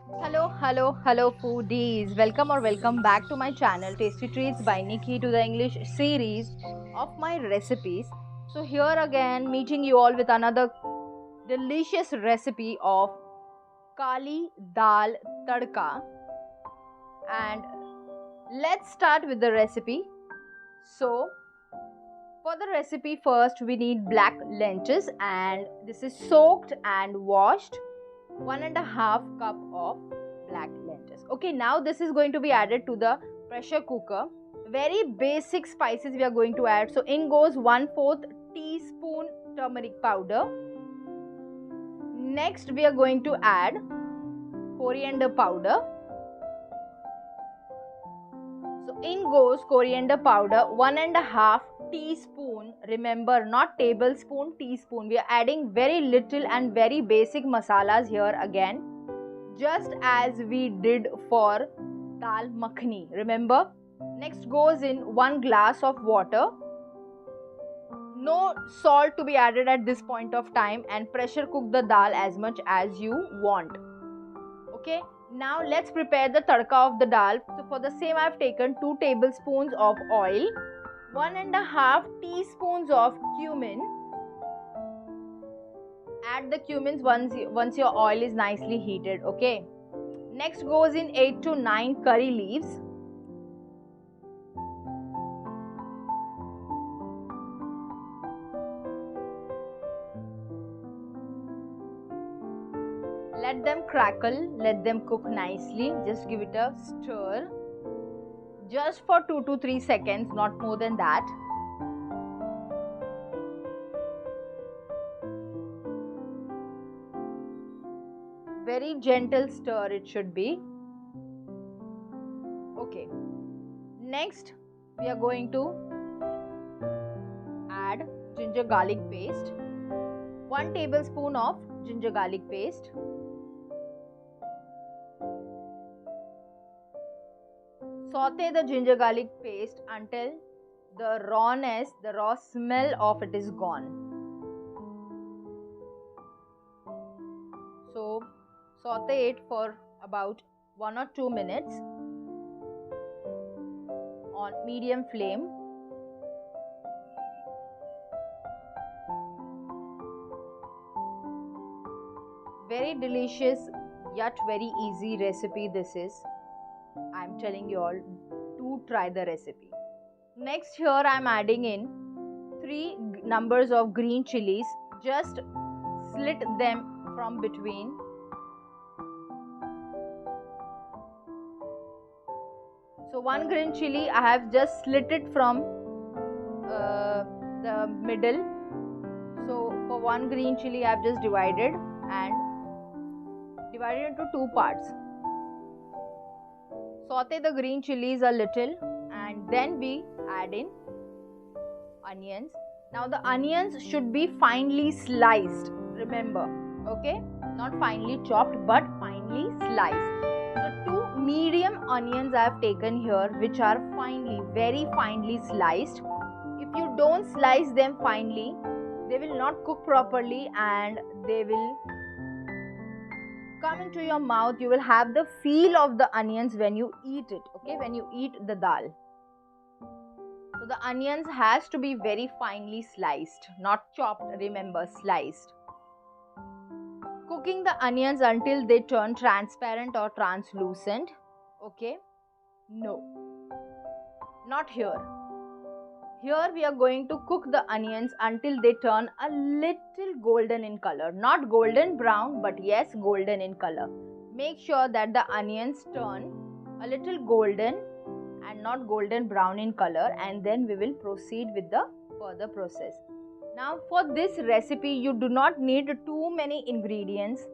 Hello, foodies. Welcome back to my channel Tasty Treats by Nikki to the English series of my recipes. So, here again, meeting you all with another delicious recipe of Kali Dal Tadka. And let's start with the recipe. So, for the recipe, first we need black lentils, and this is soaked and washed. 1.5 cup of black lentils. Okay, now this is going to be added to the pressure cooker. Very basic spices we are going to add. So in goes 1/4 teaspoon turmeric powder. Next we are going to add coriander powder. So in goes coriander powder, 1.5 teaspoon. Remember, not tablespoon, teaspoon. We are adding very little and very basic masalas here again, just as we did for dal makhani. Remember? Next goes in 1 glass of water. No salt to be added at this point of time, and pressure cook the dal as much as you want. Okay, now let's prepare the tadka of the dal. So for the same I have taken 2 tablespoons of oil, 1.5 teaspoons of cumin. Add the cumins once your oil is nicely heated. Okay, next goes in 8 to 9 curry leaves. Let them crackle, let them cook nicely. Just give it a stir just for 2 to 3 seconds, not more than that. Very gentle stir it should be. Okay, next we are going to add ginger garlic paste. 1 tablespoon of ginger garlic paste. Saute the ginger garlic paste until the raw smell of it is gone. So saute it for about 1 or 2 minutes on medium flame. Very delicious yet very easy recipe this is. I'm telling you all to try the recipe. Next, here I'm adding in 3 numbers of green chilies. Just slit them from between. So 1 green chili I have just slit it from the middle. So for 1 green chili I have just divided into 2 parts. Saute the green chilies a little, and then we add in onions. Now the onions should be finely sliced. Remember, okay? Not finely chopped but finely sliced. So 2 medium onions I have taken here, which are very finely sliced. If you don't slice them finely, they will not cook properly and they will come into your mouth. You will have the feel of the onions when you eat it, okay, when you eat the dal. So the onions has to be very finely sliced, not chopped, remember, sliced. Cooking the onions until they turn transparent or translucent. Okay, no, not here. Here we are going to cook the onions until they turn a little golden in color. Not golden brown, but yes, golden in color. Make sure that the onions turn a little golden and not golden brown in color, and then we will proceed with the further process. Now for this recipe, you do not need too many ingredients.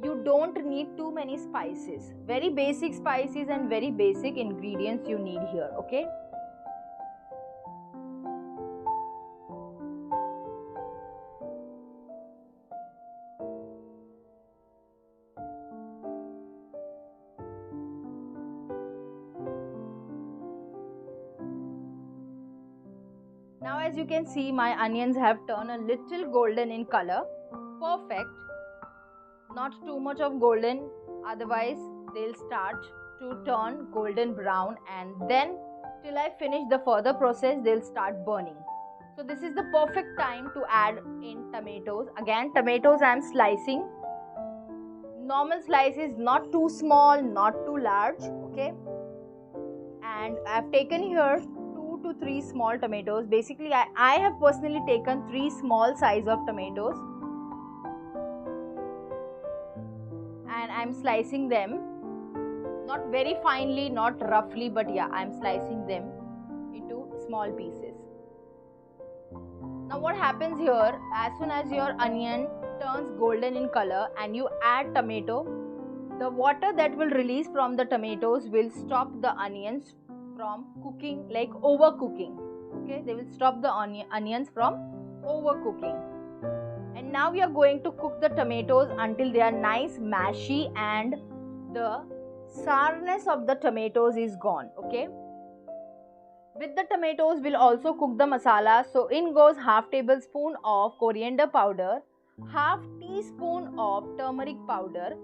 You don't need too many spices. Very basic spices and very basic ingredients you need here, okay? Now as you can see, my onions have turned a little golden in color. Perfect. Not too much of golden, otherwise they'll start to turn golden brown, and then till I finish the further process, they'll start burning. So this is the perfect time to add in tomatoes. Again, tomatoes I'm slicing. Normal slice is not too small, not too large, okay? And I've taken here 2 to 3 small tomatoes. Basically, I have personally taken 3 small size of tomatoes. And I'm slicing them. Not very finely, not roughly, but yeah, I'm slicing them into small pieces. Now what happens here, as soon as your onion turns golden in color and you add tomato, the water that will release from the tomatoes will stop the onions from cooking, like overcooking. Okay, they will stop the onions from overcooking. And now we are going to cook the tomatoes until they are nice mashy and the sourness of the tomatoes is gone. Okay. With the tomatoes, we'll also cook the masala. So in goes half tablespoon of coriander powder, half teaspoon of turmeric powder,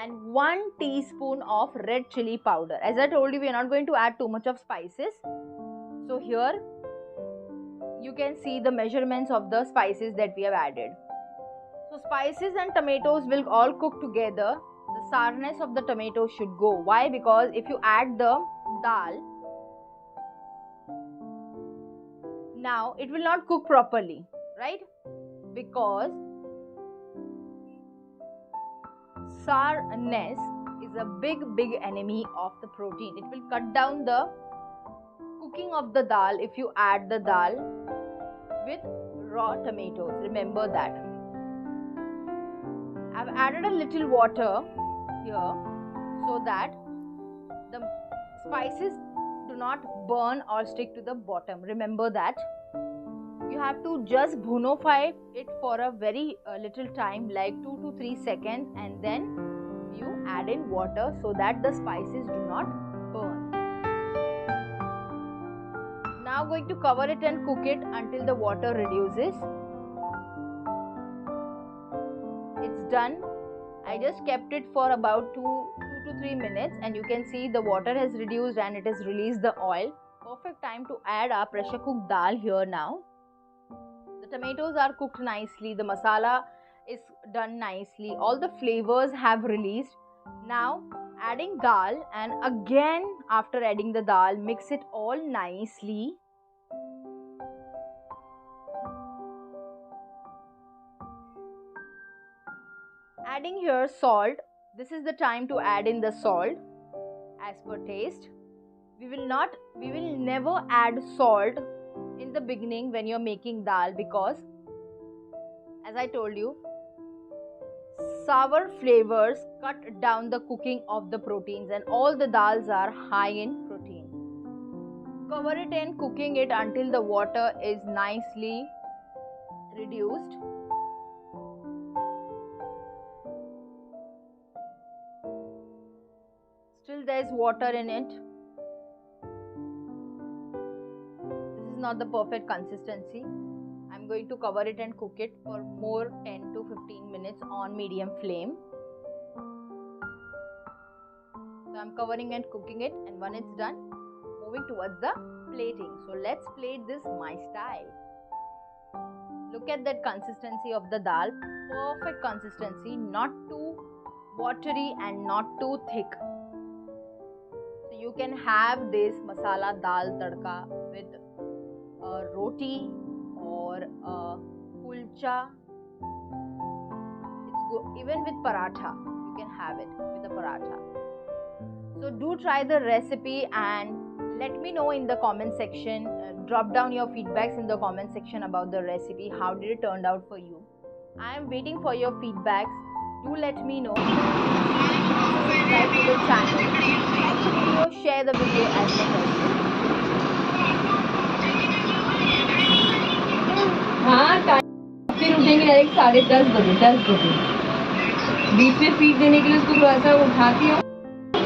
and 1 teaspoon of red chilli powder. As I told you, we are not going to add too much of spices. So here you can see the measurements of the spices that we have added. So spices and tomatoes will all cook together. The sourness of the tomato should go. Why? Because if you add the dal, now it will not cook properly, right? Because sourness is a big enemy of the protein. It will cut down the cooking of the dal if you add the dal with raw tomatoes. Remember that. I've added a little water here so that the spices do not burn or stick to the bottom. Remember that. You have to just bhunofy it for a very little time, like 2 to 3 seconds, and then you add in water so that the spices do not burn. Now going to cover it and cook it until the water reduces. It's done. I just kept it for about 2 to 3 minutes, and you can see the water has reduced and it has released the oil. Perfect time to add our pressure cooked dal here now. The tomatoes are cooked nicely, the masala is done nicely, all the flavors have released. Now adding dal, and again after adding the dal, mix it all nicely. Adding here salt. This is the time to add in the salt as per taste. We will never add salt in the beginning when you're making dal, because as I told you, sour flavors cut down the cooking of the proteins, and all the dals are high in protein. Cover it and cooking it until the water is nicely reduced. Still there is water in it. This is not the perfect consistency. I'm going to cover it and cook it for more 10 to 15 minutes on medium flame. So I'm covering and cooking it, and when it's done, moving towards the plating. So let's plate this my style. Look at that consistency of the dal. Perfect consistency, not too watery and not too thick. So you can have this masala dal tadka with a roti or a kulcha. It's good even with paratha. You can have it with a paratha. So do try the recipe and let me know in the comment section. Drop down your feedbacks in the comment section about the recipe. How did it turn out for you? I am waiting for your feedbacks. Do let me know. Subscribe to the channel. Like the video, share the video as much as possible. हाँ फिर उठेंगे direct 10:30 बजे 10 बजे बीच में feed देने के लिए उसको थोड़ा सा उठाती हूँ।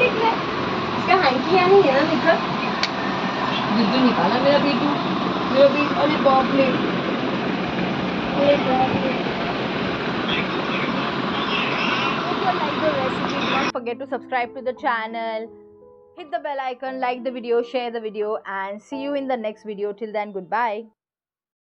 इसका हैंकी यहाँ नहीं है ना निकल बिल्कुल निकाला मेरा बेटू अरे बाप रे ever like the recipe, do not forget to subscribe to the channel, hit the bell icon, like the video, share the video, and see you in the next video. Till then, goodbye.